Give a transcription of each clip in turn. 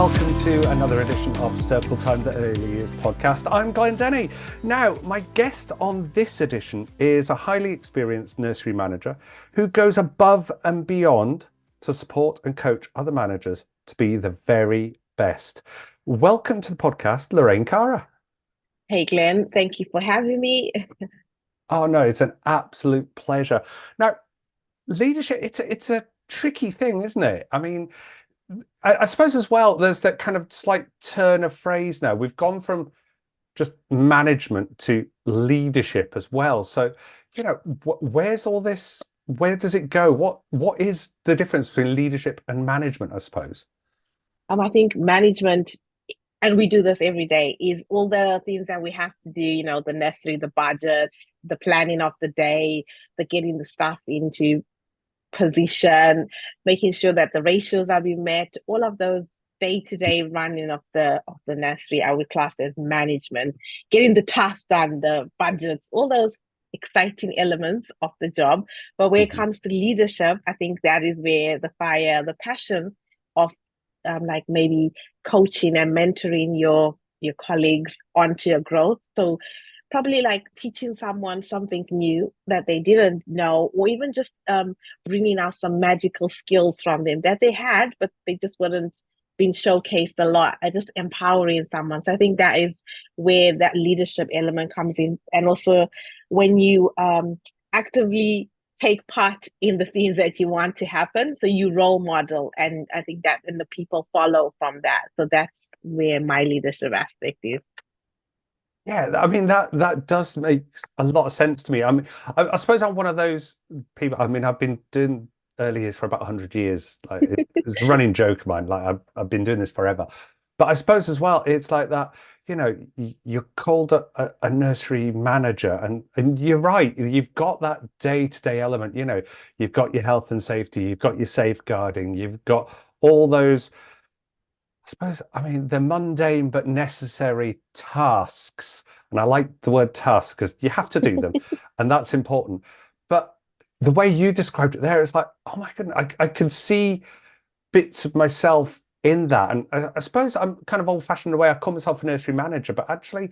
welcome to another edition of Circle Time, the Early Years podcast. I'm Glenn Denny. Now, my guest on this edition is a highly experienced nursery manager who goes above and beyond to support and coach other managers to be the very best. Welcome to the podcast, Lorraine Kara. Hey, Glenn, thank you for having me. Oh, no, it's an absolute pleasure. Now, leadership, it's a tricky thing, isn't it? I mean, I suppose as well, there's that kind of slight turn of phrase now. We've gone from just management to leadership as well. So, where's all this? Where does it go? What is the difference between leadership and management, I suppose? I think management, and we do this every day, is all the things that we have to do, the nursery, the budget, the planning of the day, the getting the stuff into position, making sure that the ratios are being met, all of those day-to-day running of the nursery, I would class as management, getting the tasks done, the budgets, all those exciting elements of the job. But when it Mhm. comes to leadership, I think that is where the fire, the passion of like maybe coaching and mentoring your colleagues onto your growth. So probably like teaching someone something new that they didn't know, or even just bringing out some magical skills from them that they had, but they just weren't being showcased a lot, and just empowering someone. So I think that is where that leadership element comes in. And also when you actively take part in the things that you want to happen, so you role model, and I think that and the people follow from that. So that's where my leadership aspect is. Yeah, I mean that does make a lot of sense to me. I mean, I suppose I'm one of those people. I mean, I've been doing early years for about 100 years. Like it's a running joke of mine. Like I've been doing this forever. But I suppose as well, it's like that. You're called a nursery manager, and you're right. You've got that day-to-day element. You've got your health and safety. You've got your safeguarding. You've got all those. I suppose, I mean, the mundane but necessary tasks. And I like the word task because you have to do them, and that's important. But the way you described it there, it's like, oh my goodness, I can see bits of myself in that. And I suppose I'm kind of old-fashioned in a way. I call myself a nursery manager, but actually,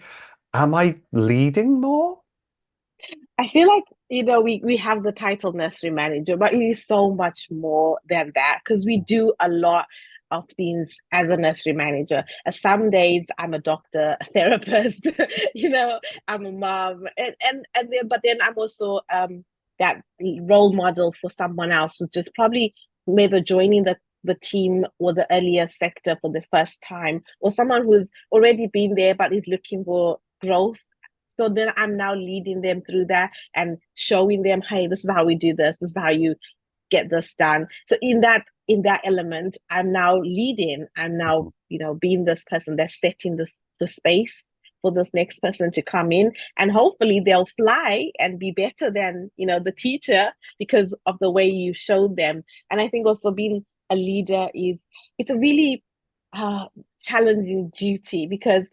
am I leading more? I feel like, we have the title nursery manager, but it is so much more than that, because we do a lot of things as a nursery manager. Some days I'm a doctor, a therapist, I'm a mom, but then I'm also that role model for someone else who's just probably either joining the team or the earlier sector for the first time, or someone who's already been there but is looking for growth. So then I'm now leading them through that and showing them, hey, this is how we do this. This is how you get this done. So in that element, I'm now leading. I'm now, being this person that's setting the space for this next person to come in, and hopefully they'll fly and be better than the teacher because of the way you showed them. And I think also being a leader it's a really uh, challenging duty, because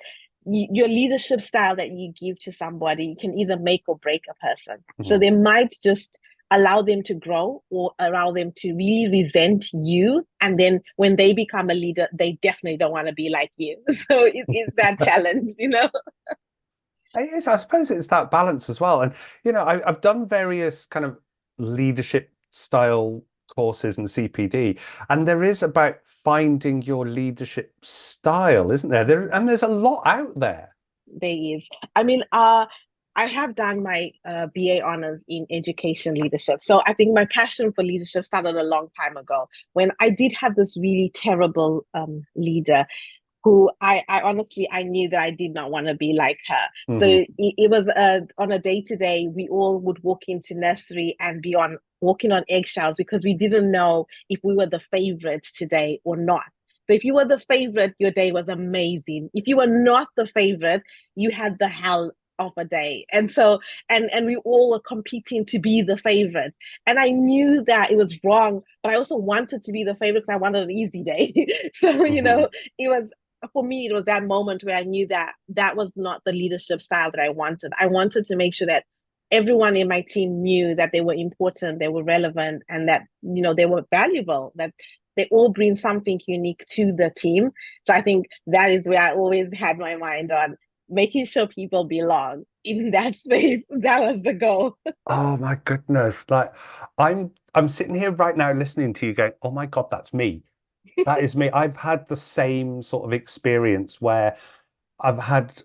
your leadership style that you give to somebody can either make or break a person. So Mhm. they might just allow them to grow or allow them to really resent you. And then when they become a leader, they definitely don't want to be like you. So it's that challenge. It is, I suppose it's that balance as well. And, I've done various kind of leadership style courses and CPD, and there is about finding your leadership style, isn't there? And there's a lot out there. There is. I mean, I have done my BA honors in education leadership. So I think my passion for leadership started a long time ago, when I did have this really terrible leader who I honestly, I knew that I did not want to be like her. So Hmm. it was on a day to day, we all would walk into nursery and be on walking on eggshells, because we didn't know if we were the favorite today or not. So if you were the favorite, your day was amazing. If you were not the favorite, you had the hell of a day. And so and we all were competing to be the favorite. And I knew that it was wrong, but I also wanted to be the favorite because I wanted an easy day. So, Hmm. it was, for me, it was that moment where I knew that that was not the leadership style that I wanted. I wanted to make sure that everyone in my team knew that they were important, they were relevant, and that they were valuable, that They all bring something unique to the team. So I think that is where I always had my mind on making sure people belong in that space. That was the goal. Oh my goodness. Like I'm sitting here right now listening to you going, oh my God, that's me. That is me. I've had the same sort of experience where I've had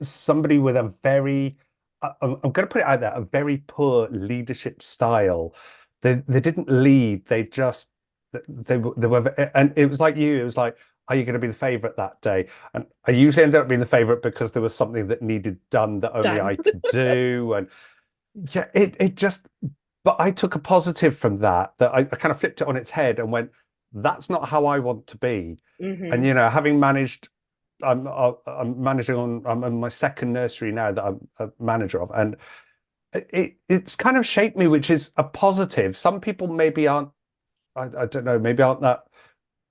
somebody with a very, I'm going to put it out there, a very poor leadership style. They didn't lead. They were, and it was like you. It was like, are you going to be the favorite that day? And I usually ended up being the favorite because there was something that needed done that only Done. I could do. And yeah, it just, but I took a positive from that, I kind of flipped it on its head and went, that's not how I want to be. And, Hmm. having managed, I'm managing I'm in my second nursery now that I'm a manager of. And it's kind of shaped me, which is a positive. Some people maybe aren't, I don't know, maybe aren't that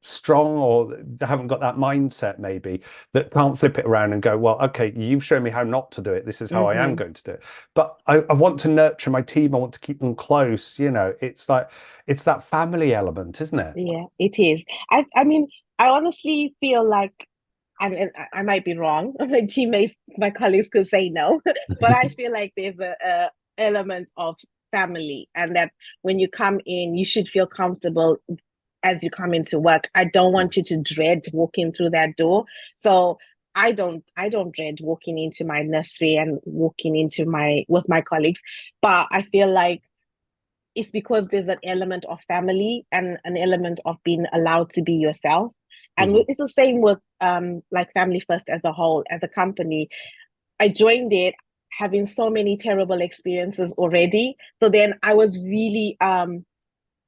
strong or they haven't got that mindset maybe that can't flip it around and go, well, okay, you've shown me how not to do it, this is how I am Hmm. going to do it. But I want to nurture my team, I want to keep them close. It's like it's that family element, isn't it? Yeah, it is. I mean, I honestly feel like, and I might be wrong. My teammates, my colleagues could say no, but I feel like there's a element of family, and that when you come in, you should feel comfortable as you come into work. I don't want you to dread walking through that door. So I don't dread walking into my nursery and walking into my with my colleagues, but I feel like it's because there's an element of family and an element of being allowed to be yourself. And Mhm. it's the same with like Family First as a whole, as a company. I joined it having so many terrible experiences already. So then I was really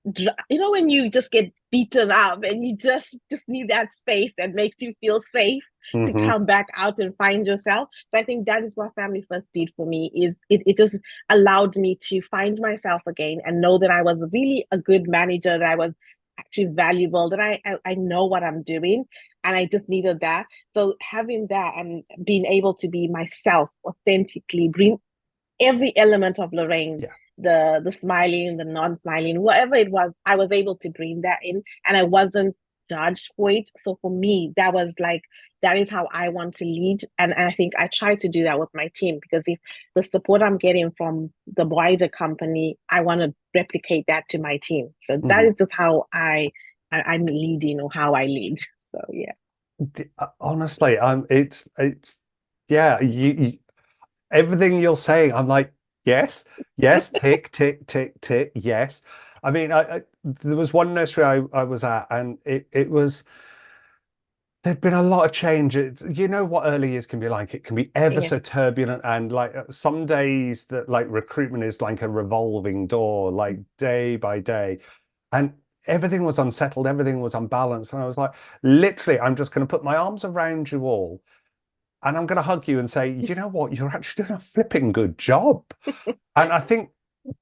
when you just get beaten up and you just need that space that makes you feel safe to Mhm. come back out and find yourself. So I think that is what Family First did for me. Is it just allowed me to find myself again and know that I was really a good manager, that I was actually valuable, that I know what I'm doing, and I just needed that. So having that and being able to be myself authentically, bring every element of Lorraine, Yeah. the smiling, the non-smiling, whatever it was, I was able to bring that in, and I wasn't judged for it. So for me, that was like, that is how I want to lead. And I think I try to do that with my team, because if the support I'm getting from the wider company, I want to replicate that to my team. So that Mhm. is just how I'm leading, or how I lead. So yeah. Honestly, it's yeah, everything you're saying, I'm like, yes, yes, tick, tick, tick, tick, yes. I mean, there was one nursery I was at, and it was there'd been a lot of change. You know what early years can be like. It can be ever Yeah. so turbulent, and like some days that like recruitment is like a revolving door, like day by day, and everything was unsettled, everything was unbalanced, and I was like, literally, I'm just going to put my arms around you all and I'm going to hug you and say, you know what, you're actually doing a flipping good job. And I think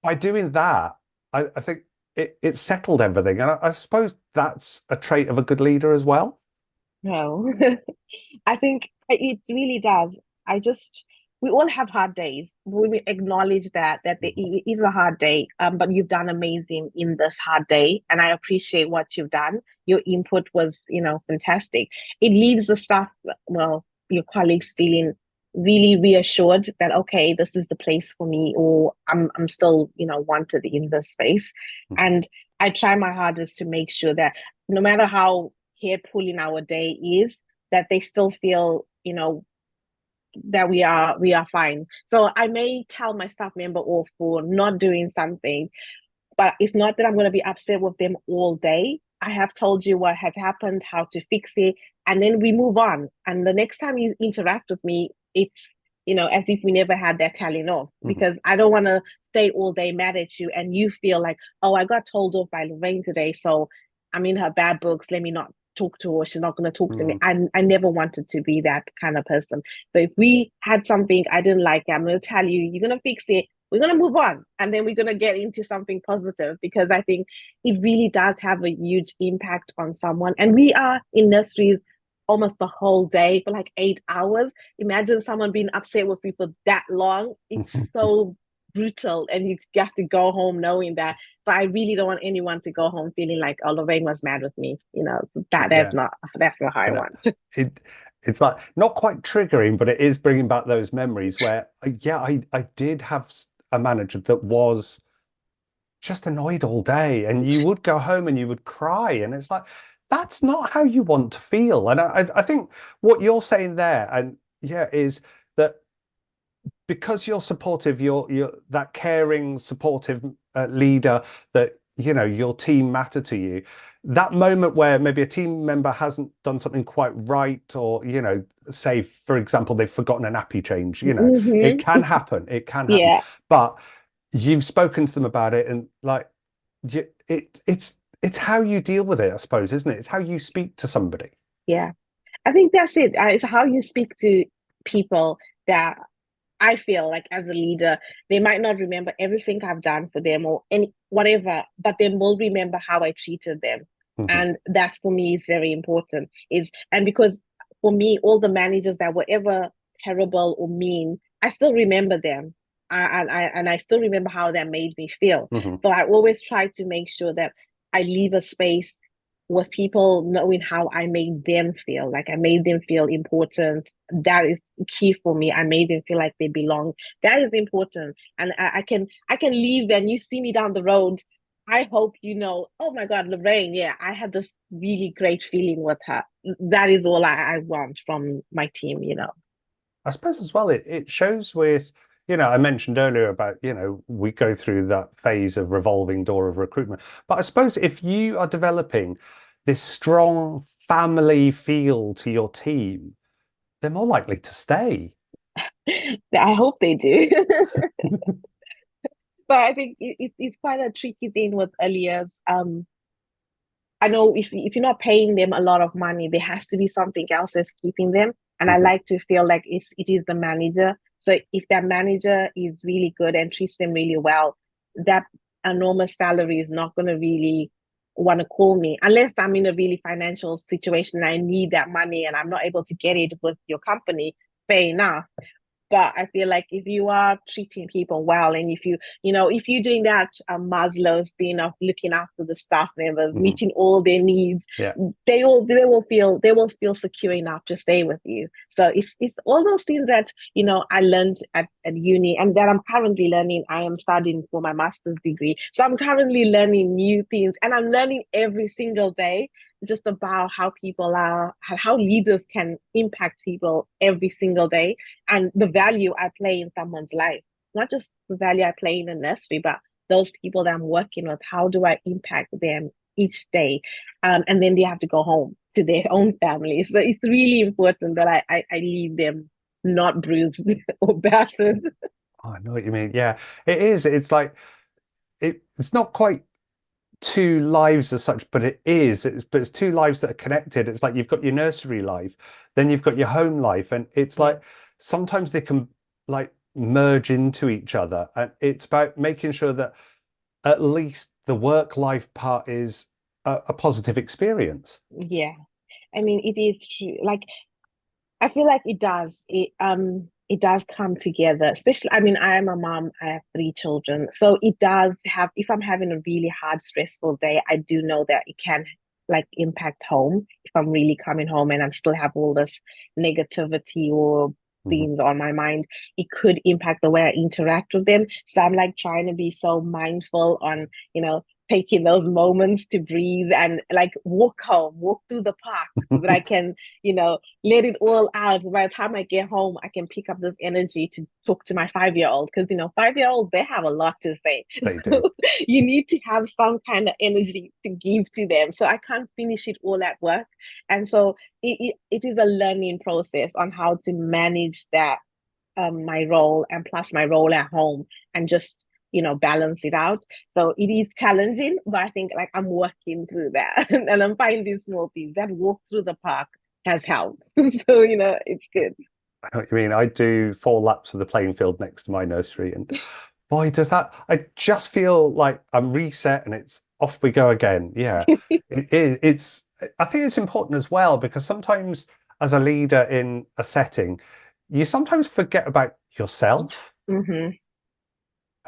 by doing that, I think it settled everything. And I suppose that's a trait of a good leader as well. No. I think it really does. I just We all have hard days. We acknowledge it is a hard day. But you've done amazing in this hard day, and I appreciate what you've done. Your input was, fantastic. It leaves the staff, well, your colleagues feeling really reassured that, okay, this is the place for me, or I'm still, wanted in this space. Mhm. And I try my hardest to make sure that no matter how hair pulling our day is, that they still feel, that we are fine. So I may tell my staff member off for not doing something, but it's not that I'm going to be upset with them all day. I have told you what has happened, how to fix it, and then we move on. And the next time you interact with me, it's, as if we never had that telling off, Mhm. because I don't want to stay all day mad at you and you feel like, oh, I got told off by Lorraine today, so I'm in her bad books. Let me not talk to her. She's not going to talk to me. Mhm. I never wanted to be that kind of person. So if we had something I didn't like, I'm going to tell you, you're going to fix it, we're going to move on, and then we're going to get into something positive, because I think it really does have a huge impact on someone. And we are in nurseries almost the whole day for like 8 hours. Imagine someone being upset with me for that long. It's Mhm. so brutal, and you have to go home knowing that. But I really don't want anyone to go home feeling like, oh, Lorraine was mad with me. Yeah. That's not how I And want. it it's like not quite triggering, but it is bringing back those memories where, yeah, I did have a manager that was just annoyed all day, and you would go home and you would cry, and it's like that's not how you want to feel. And I think what you're saying there, and yeah, is that because you're supportive, you're that caring, supportive leader, that your team matter to you. That moment where maybe a team member hasn't done something quite right, or say for example they've forgotten a nappy change. It Hmm. can happen. It can happen. Yeah, But you've spoken to them about it, and like it's how you deal with it, I suppose, isn't it? It's how you speak to somebody. yeah. I think that's it. It's how you speak to people that I feel like as a leader, they might not remember everything I've done for them or any whatever, but they will remember how I treated them. Hmm. And that's for me is very important. And because for me, all the managers that were ever terrible or mean, I still remember them. And I still remember how that made me feel. Hmm. So I always try to make sure that I leave a space with people knowing how I made them feel. Like I made them feel important. That is key for me. I made them feel like they belong. That is important. And I can leave and you see me down the road. I hope oh my God, Lorraine, yeah, I had this really great feeling with her. That is all I want from my team. I suppose as well, it shows with, I mentioned earlier about, we go through that phase of revolving door of recruitment. But I suppose if you are developing this strong family feel to your team, they're more likely to stay. I hope they do. But I think it's quite a tricky thing with earliers. I know if you're not paying them a lot of money, there has to be something else that's keeping them. And I Mhm. like to feel like it is the manager. So if that manager is really good and treats them really well, that enormous salary is not going to really want to call me unless I'm in a really financial situation and I need that money and I'm not able to get it with your company. Fair enough. But I feel like if you are treating people well, and if you're doing that Maslow's thing of looking after the staff members, Mhm. meeting all their needs, Yeah. they will feel secure enough to stay with you. So it's all those things that I learned at uni and that I'm currently learning. I am studying for my master's degree, so I'm currently learning new things, and I'm learning every single day just about how people are, how leaders can impact people every single day and the value I play in someone's life, not just the value I play in the nursery, but those people that I'm working with, how do I impact them each day? And then they have to go home to their own families. So it's really important that I leave them not bruised or battered. Oh, I know what you mean. Yeah, it is. It's like it's not quite two lives as such, but it is. But it's two lives that are connected. It's like you've got your nursery life, then you've got your home life, and it's Yeah, like sometimes they can like merge into each other, and it's about making sure that at least the work life part is a positive experience. yeah. I mean, it is true. Like I feel like it does. It does come together. Especially, I mean, I am a mom. I have three children, so it does have. If I'm having a really hard, stressful day, I do know that it can like impact home. If I'm really coming home and I'm still have all this negativity or Mhm. things on my mind, it could impact the way I interact with them. So I'm like trying to be so mindful on, taking those moments to breathe and like walk home, walk through the park so that I can, let it all out. By the time I get home, I can pick up this energy to talk to my 5 year old because 5 year olds they have a lot to say. They do. So you need to have some kind of energy to give to them. So I can't finish it all at work, and so it is a learning process on how to manage that my role and plus my role at home and just balance it out. So it is challenging, but I think like I'm working through that and I'm finding small things. That walk through the park has helped. So it's good. I know what you mean. I do 4 laps of the playing field next to my nursery, and boy, does that! I just feel like I'm reset and it's off we go again. Yeah, it's. I think it's important as well because sometimes, as a leader in a setting, you sometimes forget about yourself. Hmm.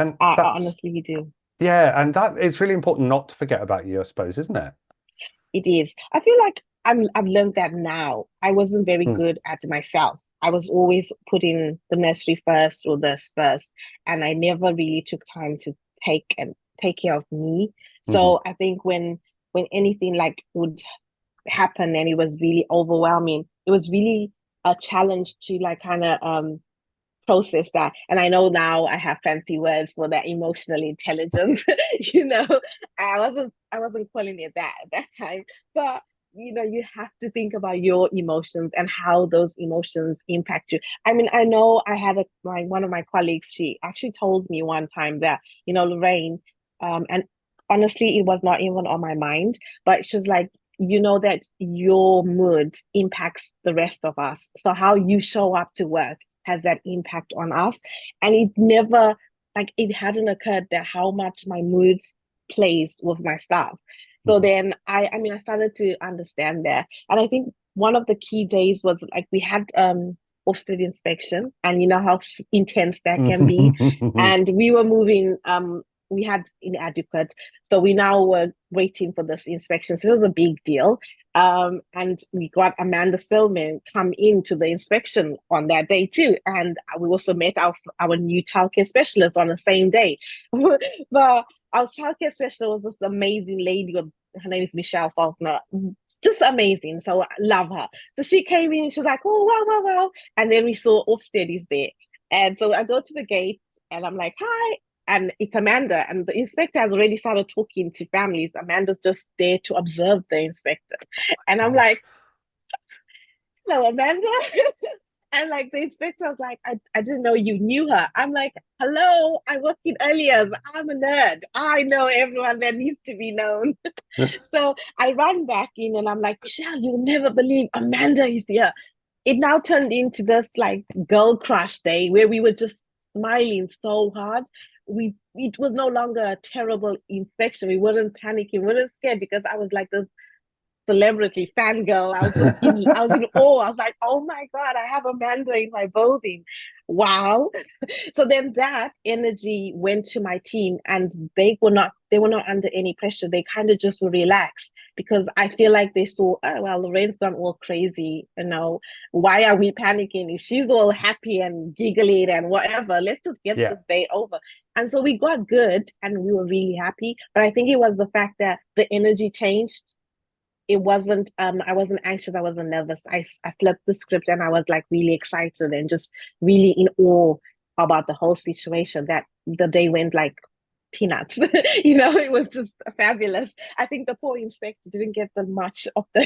And I that's, honestly do. yeah, and that it's really important not to forget about you, I suppose, isn't it? It is. I feel like I've learned that now. I wasn't very Mm, good at myself. I was always putting the nursery first or this first, and I never really took time to take care of me. mhm, So I think when anything like would happen and it was really overwhelming, it was really a challenge to like kind of process that. And I know now I have fancy words for that emotional intelligence. you know, I wasn't calling it that at that time, but you have to think about your emotions and how those emotions impact you. I mean, I know I had one of my colleagues, she actually told me one time that, Lorraine, and honestly, it was not even on my mind, but she's like, that your mood impacts the rest of us. So how you show up to work has that impact on us. And it never, like, it hadn't occurred that how much my mood plays with my staff. So mhm, then I started to understand that. And I think one of the key days was like we had Ofsted inspection, and you know how intense that can be. mhm. And we were moving, we had inadequate. So we now were waiting for this inspection. So it was a big deal. And we got Amanda Spillman come into the inspection on that day too. And we also met our new childcare specialist on the same day. But our childcare specialist was this amazing lady. Her name is Michelle Faulkner. Just amazing. So I love her. So she came in, she was like, oh, wow, wow, wow. And then we saw Ofsted is there. And so I go to the gate and I'm like, hi. And it's Amanda. And the inspector has already started talking to families. Amanda's just there to observe the inspector. And I'm Gosh. like, hello, Amanda. And like the inspector was like, I didn't know you knew her. I'm like, hello, I work in earlier. I'm a nerd. I know everyone that needs to be known. So I ran back in and I'm like, Michelle, you'll never believe Amanda is here. It now turned into this like girl crush day where we were just smiling so hard. It was no longer a terrible infection. We weren't panicking, we weren't scared because I was like this celebrity fangirl. I was in awe. I was like, oh my God, I have Amanda in my building. Wow. So then that energy went to my team and they were not under any pressure. They kind of just were relaxed because I feel like they saw, oh well, Lorraine's gone all crazy, why are we panicking? If she's all happy and giggly and whatever, let's just get Yeah. this day over. And so we got good and we were really happy. But I think it was the fact that the energy changed. I wasn't anxious, I wasn't nervous. I flipped the script and I was like really excited and just really in awe about the whole situation, that the day went like peanuts. It was just fabulous. I think the poor inspector didn't get the much of the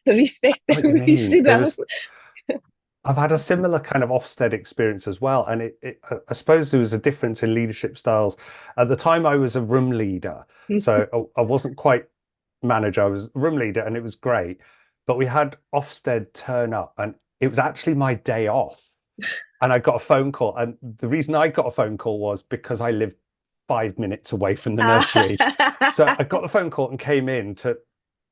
respect that What you we mean? should It have. was, I've had a similar kind of Ofsted experience as well. And I suppose there was a difference in leadership styles. At the time, I was a room leader. So I wasn't quite manager, I was room leader, and it was great. But we had Ofsted turn up, and it was actually my day off. And I got a phone call. And the reason I got a phone call was because I lived 5 minutes away from the nursery. So I got the phone call and came in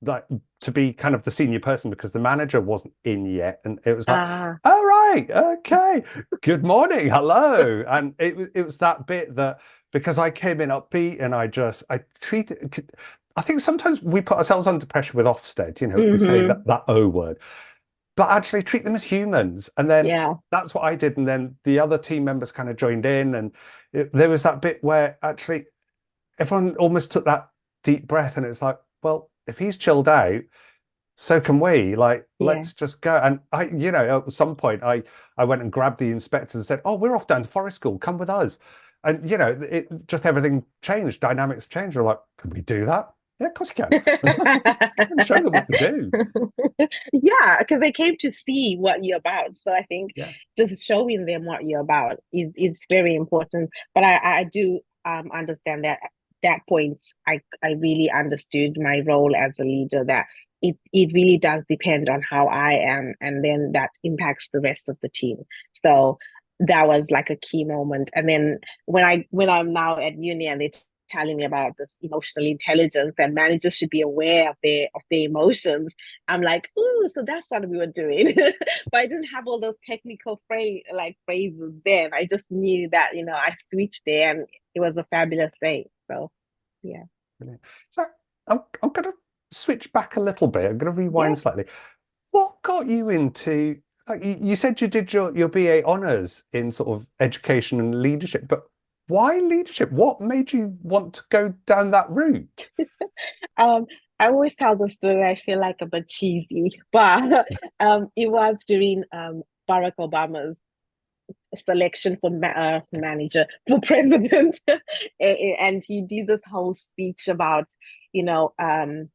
like to be kind of the senior person because the manager wasn't in yet. And it was like, Ah, all right, okay, good morning, hello. And it was that bit that because I came in upbeat and I treated I think sometimes we put ourselves under pressure with Ofsted, we say mm-hmm. that O word, but actually treat them as humans. And then Yeah. that's what I did. And then the other team members kind of joined in. And there was that bit where actually everyone almost took that deep breath. And it's like, well, if he's chilled out, so can we. Like, Yeah. let's just go. And at some point, I went and grabbed the inspectors and said, oh, we're off down to forest school. Come with us. And, it just everything changed. Dynamics changed. We're like, can we do that? Yeah, of course you can. And show them what to do. Yeah, because they came to see what you're about. So I think Yeah. just showing them what you're about is very important. But I do understand that at that point I really understood my role as a leader, that it really does depend on how I am, and then that impacts the rest of the team. So that was like a key moment. And then when I'm now at uni and they telling me about this emotional intelligence and managers should be aware of their emotions. I'm like, ooh, so that's what we were doing. But I didn't have all those technical phrases then. I just knew that, I switched there and it was a fabulous thing. So yeah. Brilliant. So I'm going to switch back a little bit. I'm going to Yeah. rewind slightly. What got you into, like you said you did your BA honours in sort of education and leadership, but why leadership? What made you want to go down that route? Um, I always tell the story, I feel like a bit cheesy, but it was during Barack Obama's selection for manager for president, and he did this whole speech about, and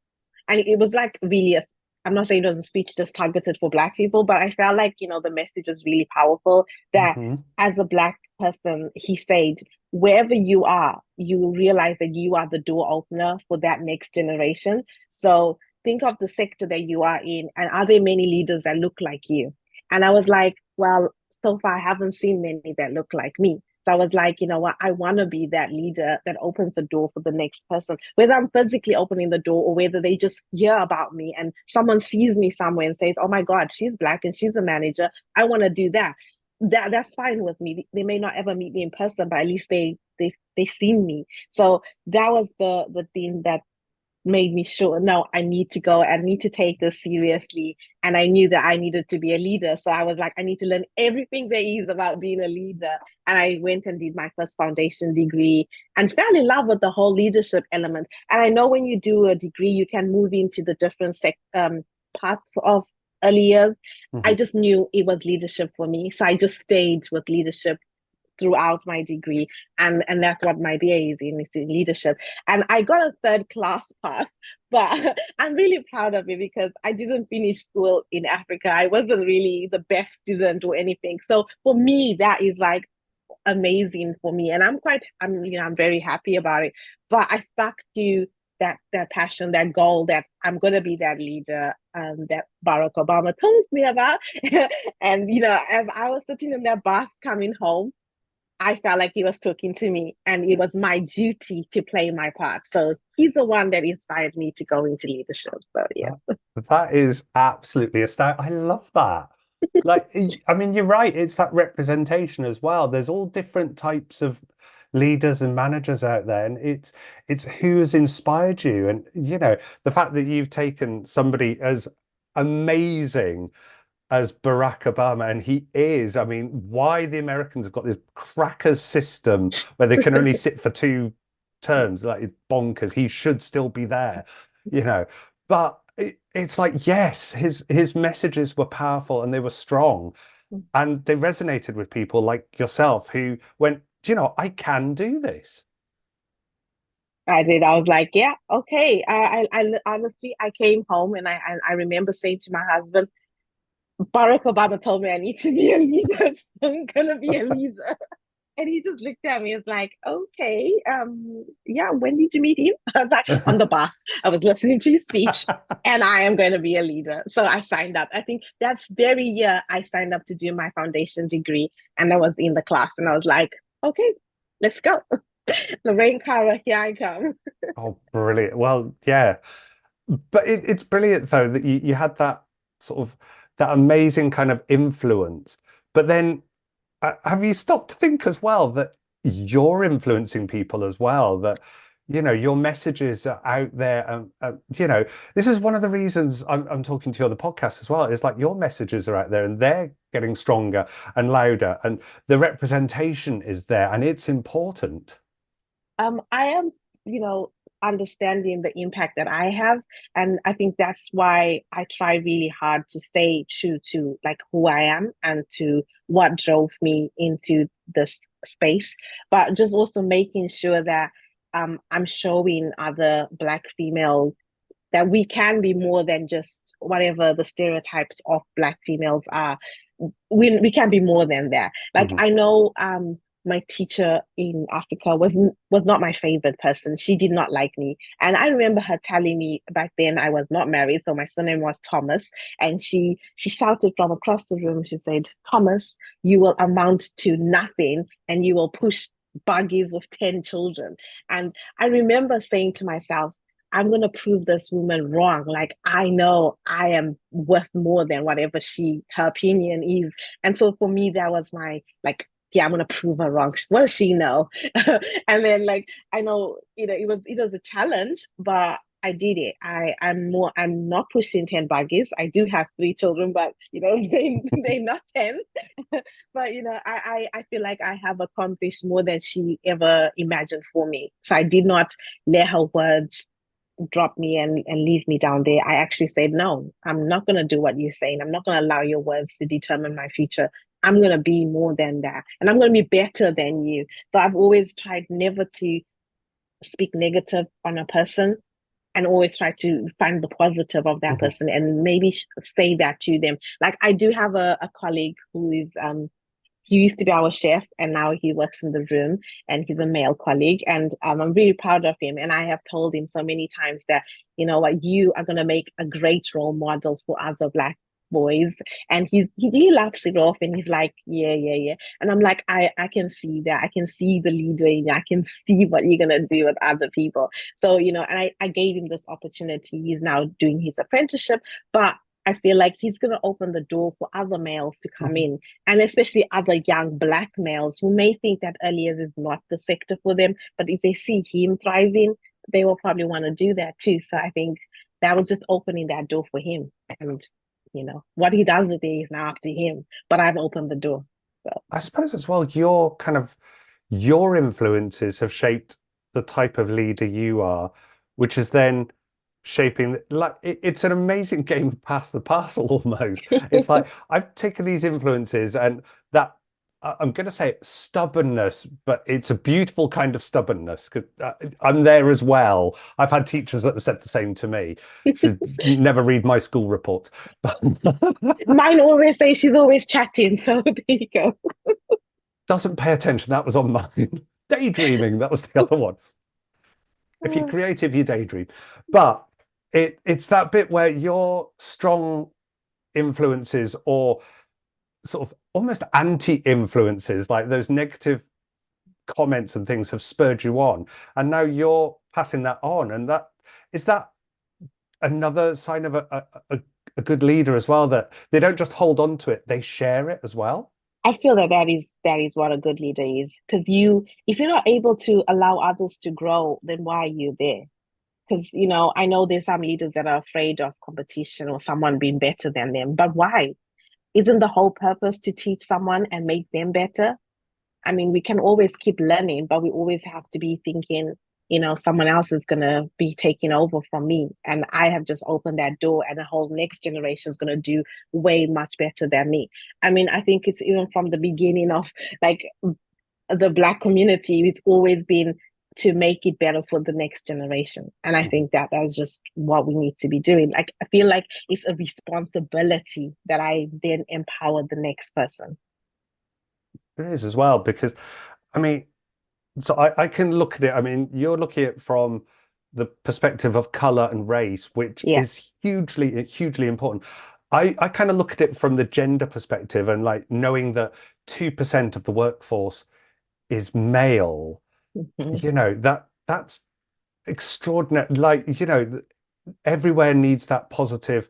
it was like really I'm not saying it was a speech just targeted for Black people, but I felt like, the message was really powerful that Hmm. as a Black person, he said, wherever you are, you will realize that you are the door opener for that next generation. So think of the sector that you are in, and are there many leaders that look like you? And I was like, well, so far I haven't seen many that look like me. So I was like, you know what, I want to be that leader that opens the door for the next person, whether I'm physically opening the door or whether they just hear about me and someone sees me somewhere and says, oh my God, she's Black and she's a manager. I want to do that. That's fine with me. They may not ever meet me in person, but at least they seen me. So that was the thing that made me sure, no, I need to go, I need to take this seriously. And I knew that I needed to be a leader. So I was like, I need to learn everything there is about being a leader. And I went and did my first foundation degree and fell in love with the whole leadership element. And I know when you do a degree, you can move into the different parts of early years. I Hmm. just knew it was leadership for me. So I just stayed with leadership throughout my degree, and that's what my BA is in leadership. And I got a third class pass, but I'm really proud of it because I didn't finish school in Africa. I wasn't really the best student or anything. So for me, that is like amazing for me, and I'm very happy about it. But I stuck to that passion, that goal, that I'm gonna be that leader that Barack Obama told me about. And as I was sitting in that bus coming home, I felt like he was talking to me, and it was my duty to play my part. So he's the one that inspired me to go into leadership. So yeah. That is absolutely astounding. I love that. Like, I mean, you're right. It's that representation as well. There's all different types of leaders and managers out there, and it's who has inspired you. And the fact that you've taken somebody as amazing as Barack Obama, and he is. I mean, why the Americans have got this crackers system where they can only sit for 2 terms, like it's bonkers. He should still be there, you know. But it's like, yes, his messages were powerful and they were strong, and they resonated with people like yourself who went, do you know, I can do this. I did. I was like, yeah, okay. Honestly, I came home and I remember saying to my husband, Barack Obama told me I need to be a leader. So I'm gonna be a leader. And he just looked at me and was like, okay, yeah, when did you meet him? I was like, on the bus. I was listening to his speech and I am going to be a leader. So I signed up. I think that's very year I signed up to do my foundation degree, and I was in the class and I was like, okay, let's go. Lorraine Kara, here I come. Oh, brilliant. Well, yeah. But it's brilliant though that you had that sort of that amazing kind of influence. But then have you stopped to think as well that you're influencing people as well? That your messages are out there, and this is one of the reasons I'm talking to you on the podcast as well. Is like your messages are out there, and they're getting stronger and louder, and the representation is there, and it's important. I am, you know, understanding the impact that I have. And I think that's why I try really hard to stay true to like who I am and to what drove me into this space. But just also making sure that I'm showing other Black females that we can be more than just whatever the stereotypes of Black females are. We can be more than that. Like Mhm. I know my teacher in Africa was not my favorite person. She did not like me. And I remember her telling me back then I was not married, so my surname was Thomas. And she shouted from across the room, she said, Thomas, you will amount to nothing and you will push buggies with 10 children. And I remember saying to myself, I'm going to prove this woman wrong. Like, I know I am worth more than whatever her opinion is. And so for me, that was my, like, yeah, I'm going to prove her wrong. What does she know? And then, like, I know, it was a challenge, but I did it. I'm not pushing 10 buggies. I do have 3 children, but, they're not 10. But I feel like I have accomplished more than she ever imagined for me. So I did not let her words drop me and leave me down there. I actually said, no, I'm not going to do what you're saying. I'm not going to allow your words to determine my future. I'm going to be more than that. And I'm going to be better than you. So I've always tried never to speak negative on a person and always try to find the positive of that Mhm. person and maybe say that to them. Like I do have a colleague who is he used to be our chef and now he works in the room and he's a male colleague and I'm really proud of him and I have told him so many times that you know what you are going to make a great role model for other black boys and he laughs it off and he's like yeah and I'm like I can see that I can see the leader in you. I can see what you're going to do with other people so and I gave him this opportunity. He's now doing his apprenticeship but I feel like he's going to open the door for other males to come Mhm. in, and especially other young black males who may think that early years is not the sector for them. But if they see him thriving, they will probably want to do that too. So I think that was just opening that door for him. And, what he does with it is now up to him. But I've opened the door. So, I suppose as well, your influences have shaped the type of leader you are, which is then shaping it's an amazing game of pass the parcel almost. It's like I've taken these influences and that I'm going to say stubbornness, but it's a beautiful kind of stubbornness because I'm there as well. I've had teachers that have said the same to me. Should never read my school reports, but mine always say she's always chatting. So there you go. doesn't pay attention. That was on mine. Daydreaming, that was the other one. If you're creative, you daydream. But it's that bit where your strong influences or sort of almost anti-influences, like those negative comments and things have spurred you on. And now you're passing that on. And that another sign of a good leader as well, that they don't just hold on to it, they share it as well. I feel that is what a good leader is. Because if you're not able to allow others to grow, then why are you there? Because I know there's some leaders that are afraid of competition or someone being better than them. But why? Isn't the whole purpose to teach someone and make them better? I mean, we can always keep learning, but we always have to be thinking, someone else is going to be taking over from me. And I have just opened that door, and the whole next generation is going to do way much better than me. I mean, I think it's even from the beginning of like the Black community, it's always been to make it better for the next generation. And I Mhm. think that that's just what we need to be doing. Like, I feel like it's a responsibility that I then empower the next person. It is as well, because I mean, so I can look at it. I mean, you're looking at it from the perspective of color and race, which Yeah. is hugely important. I kind of look at it from the gender perspective and like knowing that 2% of the workforce is male, Mhm. that's extraordinary. Like, everywhere needs that positive,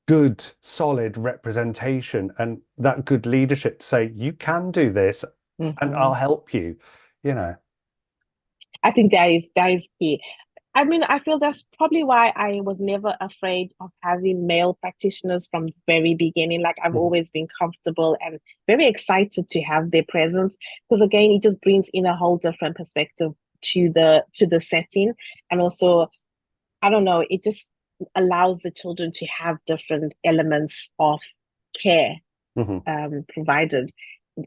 good, solid representation and that good leadership to say, you can do this and I'll Mhm. help you, you know. I think that is key. I mean, I feel that's probably why I was never afraid of having male practitioners from the very beginning. Like I've Mhm. always been comfortable and very excited to have their presence because again, it just brings in a whole different perspective to the setting. And also, I don't know, it just allows the children to have different elements of care Mhm. provided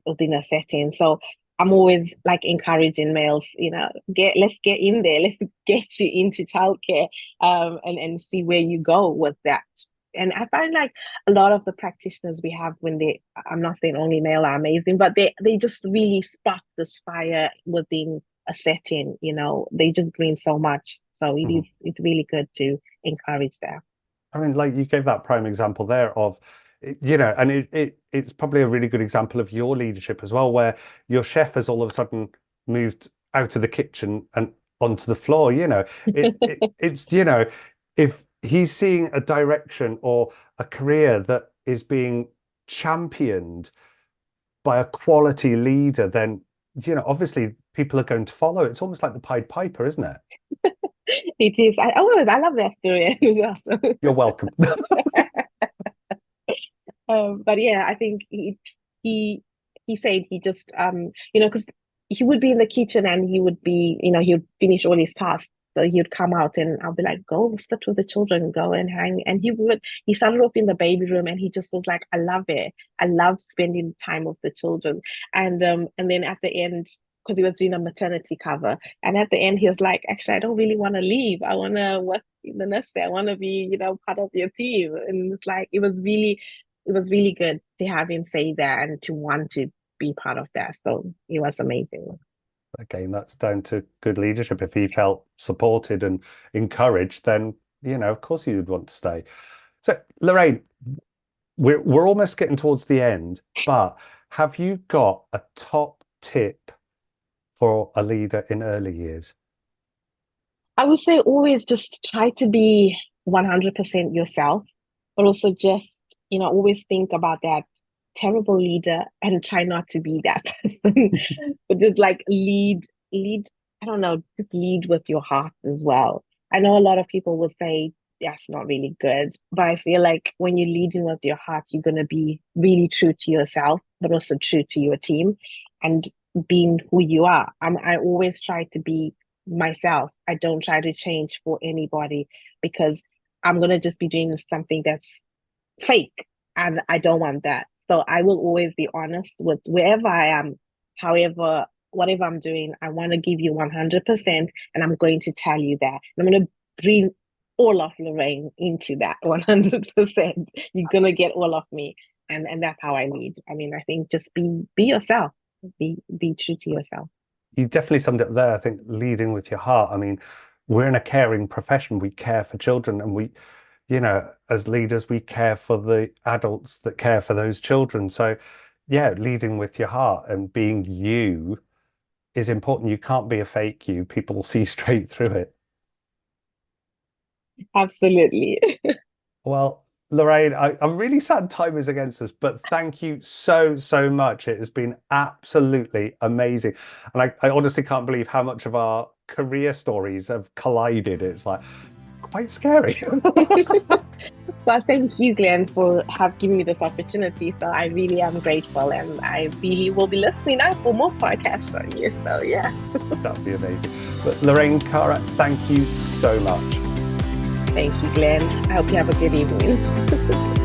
within a setting. So I'm always like encouraging males, let's get in there, let's get you into childcare, and see where you go with that. And I find like a lot of the practitioners we have I'm not saying only male are amazing, but they just really spark this fire within a setting. They just bring so much. So Mhm. it's really good to encourage that. I mean, like you gave that prime example there of, and it's probably a really good example of your leadership as well, where your chef has all of a sudden moved out of the kitchen and onto the floor. It's, if he's seeing a direction or a career that is being championed by a quality leader, then, obviously people are going to follow. It's almost like the Pied Piper, isn't it? It is. I love that story as well. You're welcome. But yeah, I think he he said he just because he would be in the kitchen and he would be he would finish all his tasks. So he would come out and I'll be like, go sit with the children, go and hang. And he started off in the baby room and he just was like, I love it. I love spending time with the children. And then at the end, because he was doing a maternity cover, and at the end he was like, actually, I don't really want to leave. I want to work in the nursery. I want to be, part of your team. And it's like it was really good to have him say that and to want to be part of that. So it was amazing. Again, that's down to good leadership. If he felt supported and encouraged, then, of course he would want to stay. So, Lorraine, we're almost getting towards the end, but have you got a top tip for a leader in early years? I would say always just try to be 100% yourself, but also just, always think about that terrible leader and try not to be that person. But just like lead, I don't know, just lead with your heart as well. I know a lot of people will say that's not really good, but I feel like when you're leading with your heart, you're going to be really true to yourself, but also true to your team and being who you are. I always try to be myself. I don't try to change for anybody because I'm going to just be doing something that's fake and I don't want that. So I will always be honest with wherever I am, however, whatever I'm doing, I want to give you 100% and I'm going to tell you that. And I'm going to bring all of Lorraine into that 100%. You're going to get all of me. And that's how I lead. I mean, I think just be yourself. Be true to yourself. You definitely summed it up there. I think leading with your heart. I mean, we're in a caring profession. We care for children, and as leaders, we care for the adults that care for those children. So, yeah, leading with your heart and being you is important. You can't be a fake you. People will see straight through it. Absolutely. Well, Lorraine, I'm really sad time is against us, but thank you so, so much. It has been absolutely amazing. And I honestly can't believe how much of our career stories have collided. It's like quite scary. Well, thank you, Glenn, for have given me this opportunity. So I really am grateful, and I really will be listening out for more podcasts from you. So yeah, That'd be amazing. But Lorraine Kara, thank you so much. thank you, Glenn. I hope you have a good evening.